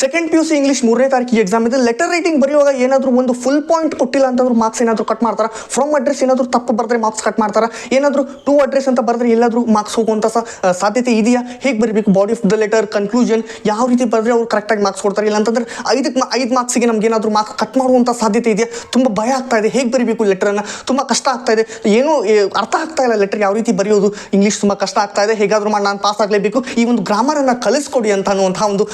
Second PUC English 3ನೇ ತಾರೀಕಿಗೆ exam ಇದೆ. ಲೆಟರ್ ರೈಟಿಂಗ್ ಬರೆಯುವಾಗ ಏನಾದರೂ ಒಂದು ಫುಲ್ ಪಾಯಿಂಟ್ ಕೊಟ್ಟಿಲ್ಲ ಅಂತಂದ್ರೆ ಮಾರ್ಕ್ಸ್ ಏನಾದರೂ ಕಟ್ ಮಾಡ್ತಾರೆ. ಫ್ರಮ್ ಅಡ್ರೆಸ್ ಏನಾದರೂ ತಪ್ಪು ಬರೆದ್ರೆ ಮಾರ್ಕ್ಸ್ ಕಟ್ ಮಾಡ್ತಾರೆ. ಏನಾದರೂ ಟು ಅಡ್ರೆಸ್ ಅಂತ ಬರೆದ್ರೆ ಎಲ್ಲಾದರೂ ಮಾರ್ಕ್ಸ್ ಹೋಗುವಂಥ ಸಾಧ್ಯತೆ ಇದೆಯಾ? ಹೇಗೆ ಬರೀಬೇಕು? Body of the letter, conclusion ಯಾವ ರೀತಿ ಬರೆದ್ರೆ ಅವ್ರು ಕರೆಕ್ಟಾಗಿ ಮಾರ್ಕ್ಸ್ ಕೊಡ್ತಾರೆ. ಇಲ್ಲ ಅಂತಂದ್ರೆ 5 ಮಾರ್ಕ್ಸಿಗೆ ನಮ್ಗೆ ಏನಾದರೂ ಮಾರ್ಕ್ಸ್ ಕಟ್ ಮಾಡುವಂಥ ಸಾಧ್ಯತೆ ಇದೆಯಾ? ತುಂಬ ಭಯ ಆಗ್ತಾ ಇದೆ. ಹೇಗೆ ಬರೀಬೇಕು ಲೆಟರನ್ನು? ತುಂಬ ಕಷ್ಟ ಆಗ್ತಾ ಇದೆ. ಏನೂ ಅರ್ಥ ಆಗ್ತಾ ಇಲ್ಲ ಲೆಟರ್ ಯಾವ ರೀತಿ ಬರೆಯೋದು. ಇಂಗ್ಲೀಷ್ ತುಂಬ ಕಷ್ಟ ಆಗ್ತಾ ಇದೆ. ಹೇಗಾದರೂ ಮಾಡಿ ನಾನು ಪಾಸ್ ಆಗಲೇಬೇಕು. ಈ ಒಂದು ಗ್ರಾಮರನ್ನು ಕಲಿಸ್ಕೊಡಿ ಅಂತ ಅನ್ನುವಂಥ ಒಂದು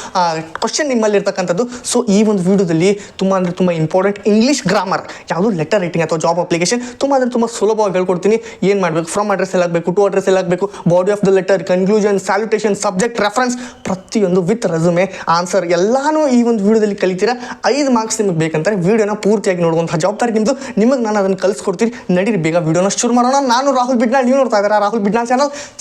ಕ್ವಶನ್ ನಿಮ್ಮಲ್ಲಿರ್ತಕ್ಕಂಥದ್ದು. ಸೊ ಈ ಒಂದು ವಿಡಿಯೋದಲ್ಲಿ ತುಂಬ ಅಂದರೆ ತುಂಬ ಇಂಪಾರ್ಟೆಂಟ್ ಇಂಗ್ಲೀಷ್ ಗ್ರಾಮರ್, ಯಾವುದು ಲೆಟರ್ ರೈಟಿಂಗ್ ಅಥವಾ ಜಾಬ್ ಅಪ್ಲಿಕೇಶನ್, ತುಂಬ ಅಂದರೆ ತುಂಬ ಸುಲಭವಾಗಿ ಹೇಳ್ಕೊಡ್ತೀನಿ. ಏನು ಮಾಡಬೇಕು? ಫ್ರಮ್ ಅಡ್ರೆಸ್ ಎಲ್ಲ ಆಗಬೇಕು, ಟು ಅಡ್ರೆಸ್ ಎಲ್ಲ ಆಗಬೇಕು, body of the letter, conclusion, salutation, subject, reference, ಪ್ರತಿಯೊಂದು ವಿತ್ ರೆಸುಮೆ, ಆನ್ಸರ್ ಎಲ್ಲಾನು ಈ ಒಂದು ವಿಡಿಯೋದಲ್ಲಿ ಕಲಿತೀರಾ. 5 ಮಾರ್ಕ್ಸ್ ನಿಮಗೆ ಬೇಕಂತಾರೆ ವಿಡಿಯೋನ ಪೂರ್ತಿಯಾಗಿ ನೋಡುವಂಥ ಜವಾಬ್ದಾರಿ ನಿಮ್ಮದು. ನಿಮಗೆ ನಾನು ಅದನ್ನು ಕಲಿಸ್ಕೊಡ್ತೀನಿ. ನಡೀರಿ ಬೇಗ ವಿಡಿಯೋನ ಶುರು ಮಾಡೋಣ. ನಾನು ರಾಹುಲ್ ಬಿಡ್ನಾಳ್, ನೀವು ನೋಡ್ತಾ ಇದ್ದಾರೆ ರಾಹುಲ್ ಬಿಡ್ನಾಳ್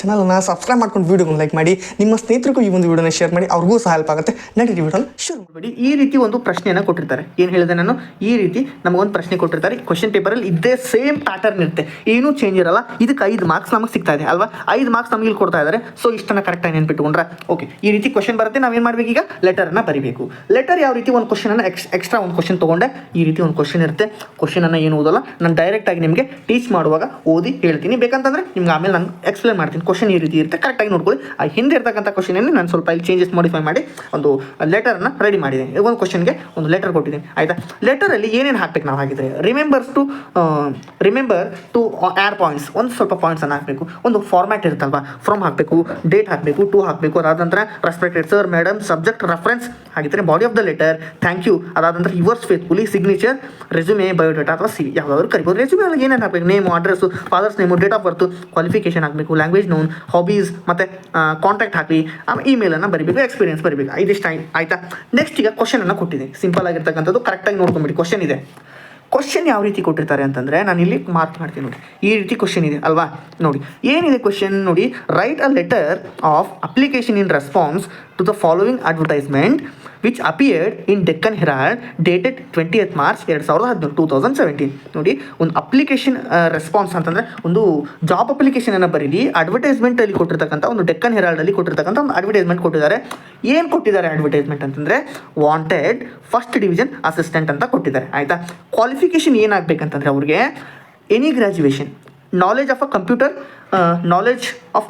ಚಾನಲ್ನ ಸಬ್ಸ್ಕ್ರೈಬ್ ಮಾಡ್ಕೊಂಡು ವಿಡಿಯೋನ ಲೈಕ್ ಮಾಡಿ, ನಿಮ್ಮ ಸ್ನೇಹಿತರಿಗೂ ಈ ಒಂದು ವಿಡಿಯೋನ ಶೇರ್ ಮಾಡಿ, ಅವ್ರಿಗೂ ಸಹ ಹೆಲ್ಪ್ ಆಗುತ್ತೆ. ನಡೀರಿ ವಿಡಿಯೋನ ಶುರು ಮಾಡಿ. ಈ ರೀತಿ ಒಂದು ಪ್ರಶ್ನೆಯನ್ನು ಕೊಟ್ಟಿರ್ತಾರೆ. ಏನು ಹೇಳಿದೆ ನಾನು? ಈ ರೀತಿ ನಮಗೊಂದು ಪ್ರಶ್ನೆ ಕೊಟ್ಟಿರ್ತಾರೆ. ಕ್ವಶನ್ ಪೇಪರಲ್ಲಿ ಇದೇ ಸೇಮ್ ಪ್ಯಾಟರ್ನ್ ಇರುತ್ತೆ, ಏನೂ ಚೇಂಜ್ ಇರಲ್ಲ. ಇದಕ್ಕೆ 5 ಮಾರ್ಕ್ಸ್ ನಮಗೆ ಸಿಗ್ತಾ ಇದೆ ಅಲ್ವಾ? 5 ಮಾರ್ಕ್ಸ್ ನಮಗೆ ಇಲ್ಲಿ ಕೊಡ್ತಾ ಇದ್ದಾರೆ. ಸೊ ಇಷ್ಟನ್ನು ಕರೆಕ್ಟಾಗಿ ನೆನ್ಪಿಟ್ಕೊಂಡ್ರೆ ಓಕೆ. ಈ ರೀತಿ ಕ್ವಶನ್ ಬರುತ್ತೆ. ನಾವೇನು ಮಾಡಬೇಕು? ಈಗ ಲೆಟರನ್ನು ಬರೀಬೇಕು. ಲೆಟರ್ ಯಾವ ರೀತಿ? ಒಂದು ಕ್ವಶನನ್ನು ಎಕ್ಸ್ಟ್ರಾ ಒಂದು ಕ್ವಶನ್ ತೊಗೊಂಡೆ. ಈ ರೀತಿ ಒಂದು ಕ್ವಶನ್ ಇರುತ್ತೆ. ಕ್ವಶನನ್ನು ಏನು ಓದಲ್ಲ, ನಾನು ಡೈರೆಕ್ಟಾಗಿ ನಿಮಗೆ ಟೀಚ್ ಮಾಡುವಾಗ ಓದಿ ಹೇಳ್ತೀನಿ. ಬೇಕಂತಂದರೆ ನಿಮ್ಗೆ ಆಮೇಲೆ ನಾನು ಎಕ್ಸ್ಪ್ಲೇನ್ ಮಾಡ್ತೀನಿ. ಕ್ವಶನ್ ಈ ರೀತಿ ಇರುತ್ತೆ, ಕರೆಕ್ಟಾಗಿ ನೋಡ್ಕೊಳ್ಳಿ. ಆ ಹಿಂದೆ ಇರ್ತಕ್ಕಂಥ ಕ್ವಶನನ್ನು ನಾನು ಸ್ವಲ್ಪ ಇಲ್ಲಿ ಚೇಂಜಸ್ ಮಾಡಿಫೈ ಮಾಡಿ ಒಂದು ಲೆಟರನ್ನು ರೆಡಿ ಮಾಡಿದ್ದೀನಿ. ಒಂದು ಕ್ವಶನ್ಗೆ ಒಂದು ಲೆಟರ್ ಕೊಟ್ಟಿದ್ದೀನಿ ಆಯಿತಾ. ಲೆಟರಲ್ಲಿ ಏನೇನು ಹಾಕ್ಬೇಕು ನಾವು ಹಾಕಿದರೆ? ರಿಮೆಂಬರ್ ಟು ಆ್ಯಡ್ ಪಾಯಿಂಟ್ಸ್, ಒಂದು ಸ್ವಲ್ಪ ಪಾಯಿಂಟ್ಸನ್ನು ಹಾಕಬೇಕು. ಒಂದು ಫಾರ್ಮ್ಯಾಟ್ ಇರುತ್ತಲ್ವಾ, ಫ್ರಮ್ ಹಾಕಬೇಕು, ಡೇಟ್ ಹಾಕಬೇಕು, ಟು ಹಾಕಬೇಕು. ಅದಾದ ನಂತರ respected sir, madam, subject, reference ಹಾಕಿದರೆ body of the letter, thank you. ಅದಾದ ನಂತರ yours faithfully, signature, resume, biodata ಅಥವಾ ಯಾವುದಾದ್ರು ಕರಿಬೋದು. ರೆಸ್ಯೂಮೆ ಅಲ್ಲಿ ಏನೇನು ಹಾಕಬೇಕು? Name, address, father's name, date of birth, qualification ಹಾಕಬೇಕು, ಲ್ಯಾಂಗ್ವೇಜ್ ನೋನ್, ಹಾಬೀಸ್ ಮತ್ತು ಕಾಂಟ್ಯಾಕ್ಟ್ ಹಾಕಿ, ಆಮೇಲೆ ಇಮೇಲನ್ನು ಬರೀಬೇಕು, ಎಕ್ಸ್ಪೀರಿಯನ್ಸ್ ಬರೀಬೇಕು. ಇದಿಷ್ಟು ಆಯಿತಾ. ನೆಕ್ಸ್ಟ್ ಈಗ ಕ್ವಶನನ್ನು ಕೊಟ್ಟಿದ್ದೀನಿ. ಸಿಂಪಲ್ ಆಗಿರ್ತಕ್ಕಂಥದ್ದು, ಕರೆಕ್ಟಾಗಿ ನೋಡ್ಕೊಂಬಿಡಿ. ಕ್ವಶನ್ ಇದೆ. ಕ್ವಶನ್ ಯಾವ ರೀತಿ ಕೊಟ್ಟಿರ್ತಾರೆ ಅಂತಂದರೆ ನಾನು ಇಲ್ಲಿ ಮಾರ್ಕ್ ಮಾಡ್ತೀನಿ ನೋಡಿ. ಈ ರೀತಿ ಕ್ವಶನ್ ಇದೆ ಅಲ್ವಾ? ನೋಡಿ ಏನಿದೆ ಕ್ವಶನ್ ನೋಡಿ. Write a letter of application in response to the following advertisement which appeared in Deccan Herald dated 20th March 2017. ನೋಡಿ, ಒಂದು ಅಪ್ಲಿಕೇಶನ್ ರೆಸ್ಪಾನ್ಸ್ ಅಂತಂದರೆ ಒಂದು ಜಾಬ್ ಅಪ್ಲಿಕೇಶನನ್ನು ಬರೀರಿ. ಅಡ್ವರ್ಟೈಸ್ಮೆಂಟಲ್ಲಿ ಕೊಟ್ಟಿರ್ತಕ್ಕಂಥ ಒಂದು ಡೆಕ್ಕನ್ ಹೆರಾಲ್ಡಲ್ಲಿ ಕೊಟ್ಟಿರ್ತಕ್ಕಂಥ ಒಂದು ಅಡ್ವರ್ಟೈಸ್ಮೆಂಟ್ ಕೊಟ್ಟಿದ್ದಾರೆ. ಏನು ಕೊಟ್ಟಿದ್ದಾರೆ ಅಡ್ವರ್ಟೈಸ್ಮೆಂಟ್ ಅಂತಂದರೆ ವಾಂಟೆಡ್ ಫಸ್ಟ್ ಡಿವಿಷನ್ ಅಸಿಸ್ಟೆಂಟ್ ಅಂತ ಕೊಟ್ಟಿದ್ದಾರೆ ಆಯಿತಾ. ಕ್ವಾಲಿಫಿಕೇಷನ್ ಏನಾಗಬೇಕಂತಂದರೆ ಅವ್ರಿಗೆ any graduation, knowledge of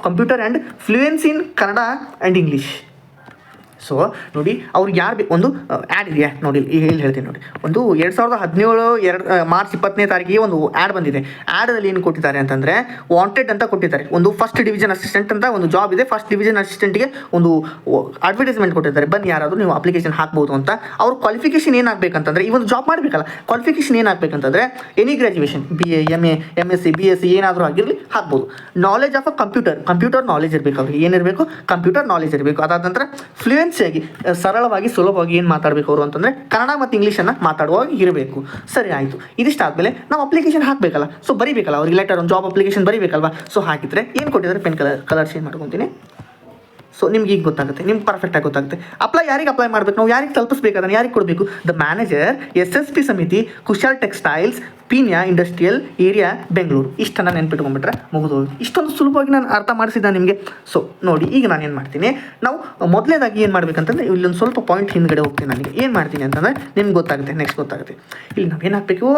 computer and fluency in Kannada and English. So ನೋಡಿ, ಅವ್ರಿಗೆ ಯಾರು ಒಂದು ಆ್ಯಡ್ ಇದೆಯಾ ನೋಡಿ, ಹೇಳಿ ಹೇಳ್ತೀನಿ ನೋಡಿ. ಒಂದು 2017 ಮಾರ್ಚ್ 20ನೇ ತಾರೀಕಿಗೆ ಒಂದು ಆ್ಯಡ್ ಬಂದಿದೆ. ಆ್ಯಡಲ್ಲಿ ಏನು ಕೊಟ್ಟಿದ್ದಾರೆ ಅಂತಂದರೆ ವಾಂಟೆಡ್ ಅಂತ ಕೊಟ್ಟಿದ್ದಾರೆ. ಒಂದು ಫಸ್ಟ್ ಡಿವಿಷನ್ ಅಸಿಸ್ಟೆಂಟ್ ಅಂತ ಒಂದು ಜಾಬ್ ಇದೆ. ಫಸ್ಟ್ ಡಿವಿಷನ್ ಅಸಿಸ್ಟೆಂಟ್ಗೆ ಒಂದು ಅಡ್ವರ್ಟೈಸ್ಮೆಂಟ್ ಕೊಟ್ಟಿದ್ದಾರೆ, ಬನ್ನಿ ಯಾರಾದರೂ ನೀವು ಅಪ್ಲಿಕೇಶನ್ ಹಾಕ್ಬೋದು ಅಂತ. ಅವ್ರ ಕ್ವಾಲಿಫಿಕೇಷನ್ ಏನಾಗಬೇಕಂತಂದರೆ, ಈ ಒಂದು ಜಾಬ್ ಮಾಡಬೇಕಲ್ಲ, ಕ್ವಾಲಿಫಿಕೇಷನ್ ಏನಾಗಬೇಕಂತಂದರೆ any graduation, BA, MA, MSc, BSc ಏನಾದರೂ ಆಗಿರಲಿ ಹಾಕ್ಬೋದು. ನಾಲೆಜ್ ಆಫ್ ಕಂಪ್ಯೂಟರ್ ನಾಲೆಜ್ ಇರಬೇಕು. ಅವ್ರಿಗೆ ಏನಿರಬೇಕು? ಕಂಪ್ಯೂಟರ್ ನಾಲೆಜ್ ಇರಬೇಕು. ಅದಾದ ನಂತರ ಫ್ಲೂಯೆನ್ಸಿಯಾಗಿ, ಸರಳವಾಗಿ, ಸುಲಭವಾಗಿ ಏನು ಮಾತಾಡಬೇಕು ಅವರು ಅಂತಂದರೆ ಕನ್ನಡ ಮತ್ತು ಇಂಗ್ಲೀಷನ್ನು ಮಾತಾಡುವಾಗ ಇರಬೇಕು. ಸರಿ ಆಯಿತು. ಇದಿಷ್ಟಾದಮೇಲೆ ನಾವು ಅಪ್ಲಿಕೇಶನ್ ಹಾಕಬೇಕಲ್ಲ, ಸೊ ಬರೀಬೇಕಲ್ಲ ಅವ್ರಿಗೆ ಲೆಟರ್, ಒಂದು ಜಾಬ್ ಅಪ್ಲಿಕೇಶನ್ ಬರೀಬೇಕಲ್ವಾ. ಸೊ ಹಾಕಿದರೆ ಏನು ಕೊಟ್ಟಿದ್ದಾರೆ? ಪೆನ್ ಕಲರ್ ಚೇಂಜ್ ಮಾಡ್ಕೊತೀನಿ. ಸೊ ನಿಮ್ಗೆ ಈಗ ಗೊತ್ತಾಗುತ್ತೆ, ನಿಮ್ಗೆ ಪರ್ಫೆಕ್ಟಾಗಿ ಗೊತ್ತಾಗುತ್ತೆ. ಯಾರಿಗೆ ಅಪ್ಲೈ ಮಾಡಬೇಕು, ನಾವು ಯಾರಿಗೆ ತಲುಪಿಸ್ಬೇಕು, ಅದನ್ನು ಯಾರಿಗೆ ಕೊಡಬೇಕು? ದ ಮ್ಯಾನೇಜರ್, SSP ಸಮಿತಿ, Kushal textiles, Peenya industrial area, Bengaluru. ಇಷ್ಟನ್ನು ನೆನ್ಪಿಟ್ಕೊಂಡ್ಬಿಟ್ರೆ ಮುಗಿದೋಗಿ. ಇಷ್ಟೊಂದು ಸುಲಭವಾಗಿ ನಾನು ಅರ್ಥ ಮಾಡಿಸಿದ್ದೆ ನಿಮಗೆ. ಸೊ ನೋಡಿ, ಈಗ ನಾನು ಏನು ಮಾಡ್ತೀನಿ, ನಾವು ಮೊದಲೇದಾಗಿ ಏನು ಮಾಡಬೇಕಂತಂದರೆ ಇಲ್ಲೊಂದು ಸ್ವಲ್ಪ ಪಾಯಿಂಟ್ ಹಿಂದ್ಗಡೆ ಹೋಗ್ತೀನಿ. ನನಗೆ ಏನು ಮಾಡ್ತೀನಿ ಅಂತಂದರೆ ನಿಮ್ಗೆ ಗೊತ್ತಾಗುತ್ತೆ, ನೆಕ್ಸ್ಟ್ ಗೊತ್ತಾಗುತ್ತೆ. ಇಲ್ಲಿ ನಾವು ಏನು ಹಾಕಬೇಕು?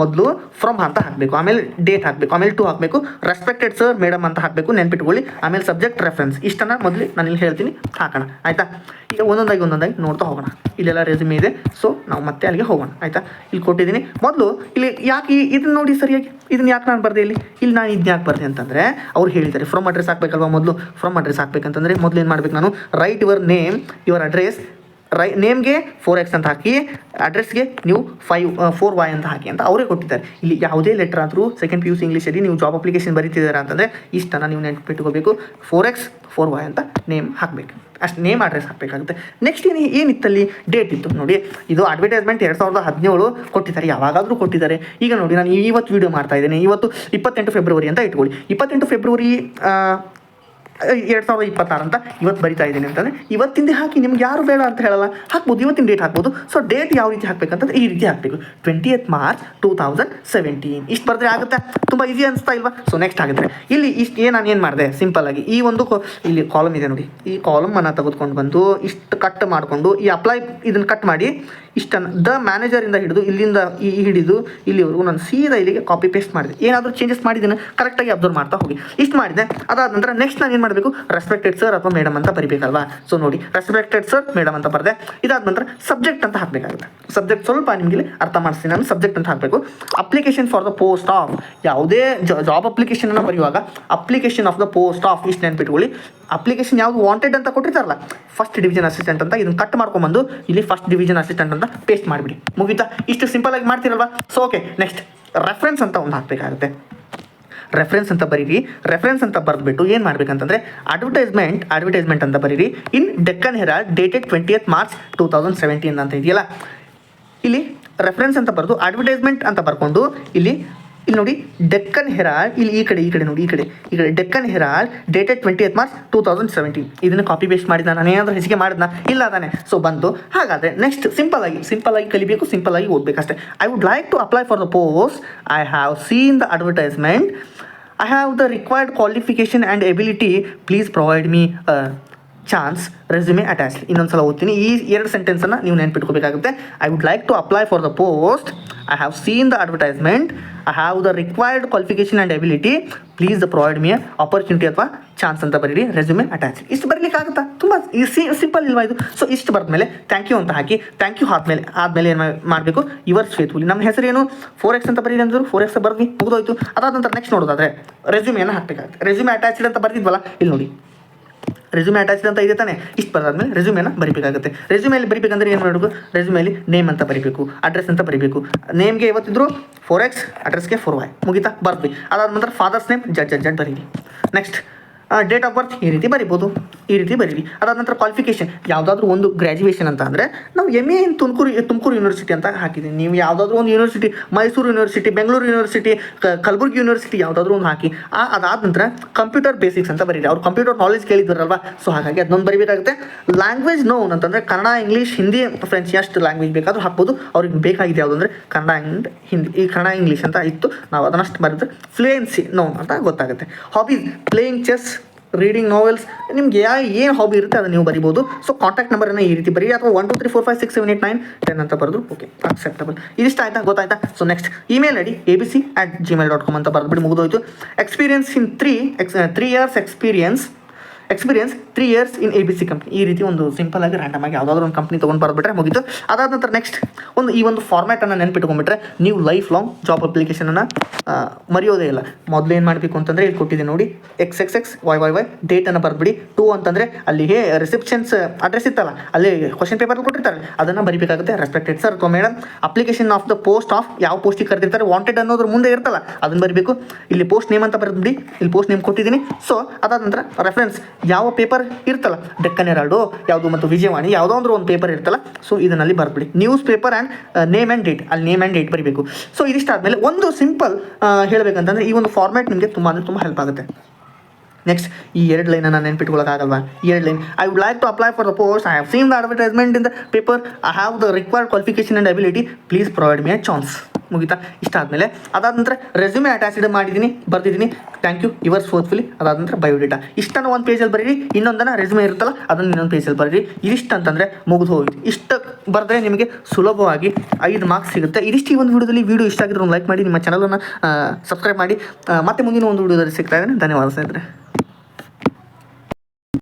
ಮೊದಲು ಫ್ರಮ್ ಅಂತ ಹಾಕಬೇಕು, ಆಮೇಲೆ ಡೇಟ್ ಹಾಕಬೇಕು, ಆಮೇಲೆ ಟು ಹಾಕಬೇಕು, ರೆಸ್ಪೆಕ್ಟೆಡ್ ಸರ್, ಮೇಡಮ್ ಅಂತ ಹಾಕಬೇಕು, ನೆನ್ಪಿಟ್ಕೊಳ್ಳಿ. ಆಮೇಲೆ ಸಬ್ಜೆಕ್ಟ್, ರೆಫರೆನ್ಸ್. ಇಷ್ಟನ್ನು ಮೊದಲು ನಾನು ಇಲ್ಲಿ ಹೇಳ್ತೀನಿ, ಹಾಕೋಣ ಆಯಿತಾ. ಈಗ ಒಂದೊಂದಾಗಿ ನೋಡ್ತಾ ಹೋಗೋಣ. ಇಲ್ಲೆಲ್ಲ ರೆಸ್ಯೂಮೆ ಇದೆ. ಸೊ ನಾವು ಮತ್ತೆ ಅಲ್ಲಿಗೆ ಹೋಗೋಣ ಆಯಿತಾ. ಇಲ್ಲಿ ಕೊಟ್ಟಿದ್ದೀನಿ. ಮೊದಲು ಇಲ್ಲಿ ಯಾಕೆ ಇದನ್ನು ನೋಡಿ ಸರಿಯಾಗಿ, ಇದನ್ನು ಯಾಕೆ ನಾನು ಬರ್ದೆ ಇಲ್ಲಿ ನಾನು ಇದನ್ನ ಯಾಕೆ ಬರ್ದೆ ಅಂತಂದರೆ ಅವ್ರು ಹೇಳಿದ್ದಾರೆ ಫ್ರಮ್ ಅಡ್ರೆಸ್ ಹಾಕಬೇಕಲ್ವ. ಮೊದಲು ಫ್ರಮ್ ಅಡ್ರೆಸ್ ಹಾಕಬೇಕಂತಂದರೆ ಮೊದಲು ಏನು ಮಾಡ್ಬೇಕು? ನಾನು write your name, your address. ನೇಮ್ಗೆ 4X ಅಂತ ಹಾಕಿ, ಅಡ್ರೆಸ್ಗೆ ನೀವು 4Y ಅಂತ ಹಾಕಿ ಅಂತ ಅವರೇ ಕೊಟ್ಟಿದ್ದಾರೆ. ಇಲ್ಲಿ ಯಾವುದೇ ಲೆಟರ್ ಆದರೂ ಸೆಕೆಂಡ್ PUC ಇಂಗ್ಲೀಷಲ್ಲಿ ನೀವು ಜಾಬ್ ಅಪ್ಲಿಕೇಶನ್ ಬರೀತಿದ್ದೀರಾ ಅಂತಂದರೆ ಇಷ್ಟನ್ನು ನೀವು ನೆನಪಿಟ್ಕೋಬೇಕು. 4X 4Y ಅಂತ ನೇಮ್ ಹಾಕಬೇಕು. ಅಷ್ಟು ನೇಮ್ ಅಡ್ರೆಸ್ ಹಾಕಬೇಕಾಗುತ್ತೆ. ನೆಕ್ಸ್ಟ್ ಏನಿತ್ತಲ್ಲಿ? ಡೇಟ್ ಇತ್ತು ನೋಡಿ. ಇದು ಅಡ್ವರ್ಟೈಸ್ಮೆಂಟ್ 2017 ಕೊಟ್ಟಿದ್ದಾರೆ, ಯಾವಾಗಾದರೂ ಕೊಟ್ಟಿದ್ದಾರೆ. ಈಗ ನೋಡಿ, ನಾನು ಇವತ್ತು ವೀಡಿಯೋ ಮಾಡ್ತಾ ಇದ್ದೇನೆ. ಇವತ್ತು 28 ಫೆಬ್ರವರಿ ಅಂತ ಇಟ್ಕೊಳ್ಳಿ. 28 ಫೆಬ್ರವರಿ 2026 ಅಂತ ಇವತ್ತು ಬರಿತಾ ಇದ್ದೀನಿ ಅಂತಂದರೆ ಇವತ್ತಿಂದ ಹಾಕಿ ನಿಮ್ಗೆ ಯಾರು ಬೇಡ ಅಂತ ಹೇಳಲ್ಲ, ಹಾಕ್ಬೋದು, ಇವತ್ತಿನ ಡೇಟ್ ಹಾಕ್ಬೋದು. ಸೊ ಡೇಟ್ ಯಾವ ರೀತಿ ಹಾಕ್ಬೇಕಂತಂದ್ರೆ ಈ ರೀತಿ ಹಾಕಬೇಕು, 20th March 2017. ಇಷ್ಟು ಬರೆದ್ರೆ ಆಗುತ್ತೆ. ತುಂಬ ಈಸಿ ಅನಿಸ್ತಾ ಇಲ್ವಾ? ಸೊ ನೆಕ್ಸ್ಟ್ ಆಗುತ್ತೆ ಇಲ್ಲಿ ಇಷ್ಟು ನಾನು ಏನು ಮಾಡಿದೆ ಸಿಂಪಲ್ ಆಗಿ ಈ ಒಂದು ಇಲ್ಲಿ ಕಾಲಮ್ ಇದೆ ನೋಡಿ, ಈ ಕಾಲಮನ್ನು ತೆಗೆದುಕೊಂಡು ಬಂದು ಇಷ್ಟು ಕಟ್ ಮಾಡಿಕೊಂಡು ಈ ಅಪ್ಲೈ ಇದನ್ನು ಕಟ್ ಮಾಡಿ ಇಷ್ಟನ್ನು ದ ಮ್ಯಾನೇಜರಿಂದ ಹಿಡಿದು ಇಲ್ಲಿಂದ ಹಿಡಿದು ಇಲ್ಲಿವರೆಗೂ ನಾನು ಸೀದಾ ಇಲ್ಲಿಗೆ ಕಾಪಿ ಪೇಸ್ಟ್ ಮಾಡಿದೆ. ಏನಾದರೂ ಚೇಂಜಸ್ ಮಾಡಿದ್ದೀನಿ ಕರೆಕ್ಟಾಗಿ ಅಬ್ಸರ್ವ್ ಮಾಡ್ತಾ ಹೋಗಿ. ಇಷ್ಟು ಮಾಡಿದೆ. ಅದಾದ ನಂತರ ನೆಕ್ಸ್ಟ್ ನಾನು ಏನು ಮಾಡಬೇಕು, ರೆಸ್ಪೆಕ್ಟೆಡ್ ಸರ್ ಅಥವಾ ಮೇಡಮ್ ಅಂತ ಬರಿಬೇಕಲ್ವಾ. ಸೊ ನೋಡಿ ರೆಸ್ಪೆಕ್ಟೆಡ್ ಸರ್ ಮೇಡಮ್ ಅಂತ ಬರೆದೆ. ಇದಾದ ನಂತರ ಸಬ್ಜೆಕ್ಟ್ ಅಂತ ಹಾಕಬೇಕಾಗುತ್ತೆ. ಸಬ್ಜೆಕ್ಟ್ ಸ್ವಲ್ಪ ನಿಮಗೆ ಅರ್ಥ ಮಾಡಿಸ್ತೀನಿ ನಾನು. ಸಬ್ಜೆಕ್ಟ್ ಅಂತ ಹಾಕಬೇಕು application for the post of, ಯಾವುದೇ ಜಾಬ್ ಅಪ್ಲಿಕೇಶನನ್ನು ಬರೆಯುವಾಗ application of the post of ಇಷ್ಟು ನೆನ್ಪಿಟ್ಕೊಳ್ಳಿ. ಅಪ್ಲಿಕೇಶನ್ ಯಾವುದು ವಾಂಟೆಡ್ ಅಂತ ಕೊಟ್ಟಿರ್ತಾರಲ್ಲ, ಫಸ್ಟ್ ಡಿವಿಷನ್ ಅಸಿಸ್ಟೆಂಟ್ ಅಂತ ಇದನ್ನು ಕಟ್ ಮಾಡ್ಕೊಂಬಂದು ಇಲ್ಲಿ ಫಸ್ಟ್ ಡಿವಿಷನ್ ಅಸಿಸ್ಟೆಂಟ್ ಅಂತ ಪೇಸ್ಟ್ ಮಾಡಿಬಿಡಿ, ಮುಗಿತಾ. ಇಷ್ಟು ಸಿಂಪಲ್ ಆಗಿ ಮಾಡ್ತೀರಲ್ವಾ. ಸೊ ಓಕೆ, ನೆಕ್ಸ್ಟ್ ರೆಫರೆನ್ಸ್ ಅಂತ ಒಂದು ಹಾಕಬೇಕಾಗುತ್ತೆ. ರೆಫರೆನ್ಸ್ ಅಂತ ಬರೀರಿ. ರೆಫರೆನ್ಸ್ ಅಂತ ಬರೆದ್ಬಿಟ್ಟು ಏನು ಮಾಡಬೇಕಂತಂದರೆ ಅಡ್ವರ್ಟೈಸ್ಮೆಂಟ್ ಅಂತ ಬರೀರಿ. In Deccan Herald dated 20th March 2017 ಅಂತ ಇದೆಯಲ್ಲ, ಇಲ್ಲಿ ರೆಫರೆನ್ಸ್ ಅಂತ ಬರೆದು ಅಡ್ವರ್ಟೈಸ್ಮೆಂಟ್ ಅಂತ ಬರ್ಕೊಂಡು ಇಲ್ಲಿ ನೋಡಿ ಡೆಕ್ಕನ್ ಹೆರಾಲ್ಡ್, ಇಲ್ಲಿ ಈ ಕಡೆ ನೋಡಿ, ಈ ಕಡೆ Deccan Herald dated 20th March 2017. ಇದನ್ನು ಕಾಪಿ ಪೇಸ್ಟ್ ಮಾಡಿದ, ನಾನು ಏನಾದರೂ ಹೆಚ್ಚಿಗೆ ಮಾಡಿದ್ನ ಇಲ್ಲ ತಾನೆ. ಸೊ ಬಂತು. ಹಾಗಾದರೆ ನೆಕ್ಸ್ಟ್ ಸಿಂಪಲ್ ಆಗಿ ಕಲಿಬೇಕು, ಸಿಂಪಲ್ ಆಗಿ ಓದಬೇಕಷ್ಟೇ. I would like to apply for the post. I have seen the advertisement. I have the required qualification and ability. Please provide me chance resume attach. ಇನ್ನೊಂದ್ಸಲ ಓದ್ತೀನಿ. ಈ 2 ಸೆಂಟೆನ್ಸನ್ನು ನೀವು ನೆನ್ಪಿಟ್ಕೋಬೇಕಾಗುತ್ತೆ. I would like to apply for the post. I have seen the advertisement. I have the required qualification and ability. Please provide me opportunity ಅಥವಾ chance ಅಂತ ಬರೀರಿ, resume attach. ಇಷ್ಟು ಬರಲಿಕ್ಕಾಗುತ್ತಾ? ತುಂಬ ಸಿಂಪಲ್ ಇಲ್ವಾ ಇದು? ಸೊ ಇಷ್ಟು ಬರೆದ್ಮೇಲೆ ಥ್ಯಾಂಕ್ ಯು ಅಂತ ಹಾಕಿ, thank you ಆದಮೇಲೆ ಏನು ಮಾಡಬೇಕು, ಯುವರ್ಸ್ ಫೇತ್ಫುಲಿ. ನಮ್ಮ ಹೆಸರೇನು 4x ಅಂತ ಬರೀರಿ ಅಂದರು, 4x ಬರೆದ್ವಿ, ಮುಗಿದೋಯ್ತು. ಅದಾದ ನಂತರ ನೆಕ್ಸ್ಟ್ ನೋಡೋದಾದರೆ ರೆಸ್ಯೂಮೆಯನ್ನು ಹಾಕಬೇಕಾಗುತ್ತೆ. ರೆಸ್ಯೂಮೆ ಅಟ್ಯಾಚ್ಡ್ ಅಂತ ಬರ್ತಿದ್ವಲ್ಲ, ಇಲ್ಲಿ ನೋಡಿ ರೆಸ್ಯೂಮೆ ಅಟ್ಯಾಚ್ಡ್ ಅಂತ ಇದೆ ತಾನೆ. ಇಷ್ಟು ಬರೆದಾದ್ಮೇಲೆ ರೆಸ್ಯೂಮೆನ ಬರಿಬೇಕಾಗುತ್ತೆ. ರೆಸ್ಯೂಮೆಯಲ್ಲಿ ಬರಿಬೇಕಂದ್ರೆ ಏನು ಮಾಡಬೇಕು, ರೆಸ್ಯೂಮೆಯಲ್ಲಿ ನೇಮ್ ಅಂತ ಬರಿಬೇಕು, ಅಡ್ರೆಸ್ ಅಂತ ಬರಿಬೇಕು. ನೇಮ್ಗೆ ಇವತ್ತಿದ್ರು 4x, ಅಡ್ರೆಸ್ಗೆ 4y, ಮುಗಿತಾ ಬರ್ದ್ವಿ. ಅದಾದ ನಂತರ ಫಾದರ್ಸ್ ನೇಮ್ ಜಡ್ ಬರೀರಿ. ನೆಕ್ಸ್ಟ್ ಡೇಟ್ ಆಫ್ ಬರ್ತ್ ಈ ರೀತಿ ಬರಿಬೋದು, ಈ ರೀತಿ ಬರೀರಿ. ಅದಾದ ನಂತರ ಕ್ವಾಲಿಫಿಕೇಷನ್ ಯಾವುದಾದ್ರೂ ಒಂದು ಗ್ರ್ಯಾಜುಯೇಷನ್ ಅಂತ ಅಂದರೆ ನಾವು MA ಇನ್ ತುಮಕೂರು ಯೂನಿವರ್ಸಿಟಿ ಅಂತ ಹಾಕಿದ್ದೀನಿ. ನೀವು ಯಾವುದಾದ್ರೂ ಒಂದು university, Mysuru university, Bengaluru university, Kalaburagi university ಯಾವುದಾದ್ರೂ ಒಂದು ಹಾಕಿ. ಅದಾದ ನಂತರ ಕಂಪ್ಯೂಟರ್ ಬೇಸಿಕ್ಸ್ ಅಂತ ಬರೀರಿ. ಅವ್ರು ಕಂಪ್ಯೂಟರ್ ನಾಲೆಜ್ ಕೇಳಿದ್ರಲ್ವಾ, ಸೊ ಹಾಗಾಗಿ ಅದನ್ನೊಂದು ಬರಿಬೇಕಾಗುತ್ತೆ. ಲ್ಯಾಂಗ್ವೇಜ್ ನೋನ್ ಅಂತಂದರೆ ಕನ್ನಡ, ಇಂಗ್ಲೀಷ್, ಹಿಂದಿ, ಫ್ರೆಂಚ್, ಎಷ್ಟು ಲ್ಯಾಂಗ್ವೇಜ್ ಬೇಕಾದರೂ ಹಾಕ್ಬೋದು. ಅವ್ರಿಗೆ ಬೇಕಾಗಿದೆ ಯಾವುದು ಅಂದರೆ ಕನ್ನಡ ಆ್ಯಂಡ್ ಹಿಂದಿ. ಈ ಕನ್ನಡ ಇಂಗ್ಲೀಷ್ ಅಂತ ಇತ್ತು, ನಾವು ಅದನ್ನಷ್ಟು ಬರೆದ್ರೆ ಫ್ಲೂಯೆನ್ಸಿ ನೋನ್ ಅಂತ ಗೊತ್ತಾಗುತ್ತೆ. Hobbies playing chess, reading novels, ನಿಮ್ಗೆ ಏನು ಹಾಬಿ ಇರುತ್ತೆ ಅದನ್ನು ನೀವು ಬರಿಬೋದು. ಸೊ ಕಾಂಟ್ಯಾಕ್ಟ್ ನಂಬರನ್ನು ಈ ರೀತಿ ಬರೀ, ಅಥವಾ 1 2 3 4 5 6 7 8 9 10 ಅಂತ ಬರೆದು ಓಕೆ ಅಕ್ಸೆಪ್ಟಬಲ್. ಇದಿಷ್ಟ ಆಯ್ತಾ, ಗೊತ್ತಾಯ್ತಾ? So next email ID abc@gmail.com ಅಂತ ಬರೆದ್ಬಿಟ್ಟು ಮುಗಿದೋಯ್ತು. Experience in 3 years experience 3 years in ABC company. ಈ ರೀತಿ ಒಂದು ಸಿಂಪಲ್ ಆಗಿ ರ್ಯಾಂಡಮ್ ಆಗಿ ಯಾವುದಾದ್ರೂ ಒಂದು ಕಂಪ್ನಿ ತೊಗೊಂಡು ಬರೆದ್ಬಿಟ್ರೆ ಮುಗಿತು. ಅದಾದ ನಂತರ ನೆಕ್ಸ್ಟ್ ಈ ಒಂದು ಫಾರ್ಮ್ಯಾಟನ್ನು ನೆನ್ಪಿಟ್ಕೊಂಡ್ಬಿಟ್ರೆ ನೀವು ಲೈಫ್ ಲಾಂಗ್ ಜಾಬ್ ಅಪ್ಲಿಕೇಶನನ್ನು ಮರೆಯೋದೇ ಇಲ್ಲ. ಮೊದಲು ಏನು ಮಾಡಬೇಕು ಅಂತಂದರೆ ಇಲ್ಲಿ ಕೊಟ್ಟಿದೆ ನೋಡಿ, XXX YYY ಡೇಟನ್ನು ಬರೆದ್ಬಿಡಿ. 2 ಅಂತಂದರೆ ಅಲ್ಲಿ ರಿಸೆಪ್ಷನ್ಸ್ ಅಡ್ರೆಸ್ ಇತ್ತಲ್ಲ, ಅಲ್ಲಿ ಕ್ವಶನ್ ಪೇಪರ್ ಕೊಟ್ಟಿರ್ತಾರೆ, ಅದನ್ನು ಬರಿಬೇಕಾಗುತ್ತೆ. ರೆಸ್ಪೆಕ್ಟೆಡ್ ಸರ್ ಅಥವಾ madam, application of the post of, ಯಾವ ಪೋಸ್ಟಿಗೆ ಕರೆದಿರ್ತಾರೆ, ವಾಂಟೆಡ್ ಅನ್ನೋದ್ರ ಮುಂದೆ ಇರ್ತಲ್ಲ ಅದನ್ನು ಬರಿಬೇಕು. ಇಲ್ಲಿ ಪೋಸ್ಟ್ ನೇಮ್ ಅಂತ ಬರೆದ್ಬಿಡಿ, ಇಲ್ಲಿ ಪೋಸ್ಟ್ ನೇಮ್ ಕೊಟ್ಟಿದ್ದೀನಿ. ಸೊ ಅದಾದ ನಂತರ ರೆಫರೆನ್ಸ್, ಯಾವ ಪೇಪರ್ ಇರ್ತಲ್ಲ, ಡೆಕ್ಕನ್ ಹೆರಾಲ್ಡು ಯಾವುದು ಮತ್ತು ವಿಜಯವಾಣಿ ಯಾವುದೋ ಒಂದು ಪೇಪರ್ ಇರ್ತಲ್ಲ, ಸೊ ಇದನ್ನಲ್ಲಿ ಬರ್ಬಿಡಿ. News paper and name and date, ಅಲ್ಲಿ ನೇಮ್ ಆ್ಯಂಡ್ ಡೇಟ್ ಬರೀಬೇಕು. ಸೊ ಇದಿಷ್ಟಾದಮೇಲೆ ಒಂದು ಸಿಂಪಲ್ ಹೇಳಬೇಕಂತಂದರೆ ಈ ಒಂದು ಫಾರ್ಮ್ಯಾಟ್ ನಿಮಗೆ ತುಂಬ ಅಂದರೆ ತುಂಬ ಹೆಲ್ಪ್ ಆಗುತ್ತೆ. ನೆಕ್ಸ್ಟ್ ಈ 2 ಲೈನನ್ನು ನೆನ್ಪಿಟ್ಕೊಳ್ಳೋಕ್ಕಾಗಲ್ವಾ? ಈ 2 line, I would like to apply for the post. I have seen the advertisement in the paper. I have the required qualification and ability. Please provide me a chance. ಮುಗಿತಾ? ಇಷ್ಟ ಆದಮೇಲೆ ಅದಾದ ನಂತರ resume attached ಮಾಡಿದ್ದೀನಿ, ಬರ್ದಿದ್ದೀನಿ, thank you yours faithfully. ಅದಾದ ನಂತರ biodata. ಇಷ್ಟನ್ನು ಒಂದು ಪೇಜಲ್ಲಿ ಬರೀರಿ, ಇನ್ನೊಂದನ್ನು ರೆಸ್ಯೂಮೆ ಇರುತ್ತಲ್ಲ ಅದನ್ನು ಇನ್ನೊಂದು ಪೇಜಲ್ಲಿ ಬರೀರಿ. ಇದಿಷ್ಟು ಅಂತಂದರೆ ಮುಗಿದು ಹೋಗಿತ್ತು. ಇಷ್ಟು ಬರೆದ್ರೆ ನಿಮಗೆ ಸುಲಭವಾಗಿ 5 ಮಾರ್ಕ್ಸ್ ಸಿಗುತ್ತೆ. ಇದಿಷ್ಟು ಈ ಒಂದು ವಿಡಿಯೋದಲ್ಲಿ. ವಿಡಿಯೋ ಇಷ್ಟ ಆಗಿದ್ರೆ ಒಂದು ಲೈಕ್ ಮಾಡಿ, ನಿಮ್ಮ ಚಾನಲನ್ನು ಸಬ್ಸ್ಕ್ರೈಬ್ ಮಾಡಿ. ಮತ್ತೆ ಮುಂದಿನ ಒಂದು ವಿಡಿಯೋದಲ್ಲಿ ಸಿಗ್ತಾ ಇದ್ದೇನೆ. ಧನ್ಯವಾದ ಸ್ನೇಹಿತರೆ.